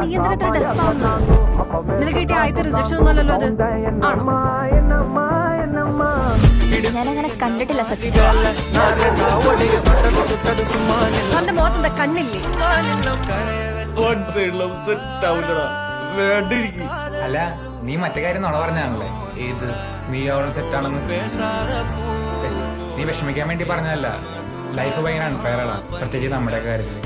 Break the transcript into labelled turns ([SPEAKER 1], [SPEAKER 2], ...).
[SPEAKER 1] നീ എന്തിനാ നിനക്ക് കിട്ടിയ ആദ്യത്തെ റിജക്ഷൻ ഒന്നുമല്ലല്ലോ അത് ആണോ?
[SPEAKER 2] ഞാനങ്ങനെ കണ്ടിട്ടില്ല സച്ചിൻ.
[SPEAKER 1] അവന്റെ മുഖത്തെന്താ കണ്ണില്ലേ?
[SPEAKER 3] അല്ല നീ മറ്റേ കാര്യം നുണ പറഞ്ഞാണല്ലേ? ഏത് നീ അവളെ സെറ്റാണെന്ന്? നീ വിഷമിക്കാൻ വേണ്ടി പറഞ്ഞതല്ല. ലൈഫ് ഭയങ്കര അൺഫെയർ ആണ്, പ്രത്യേകിച്ച് നമ്മുടെ കാര്യത്തിൽ.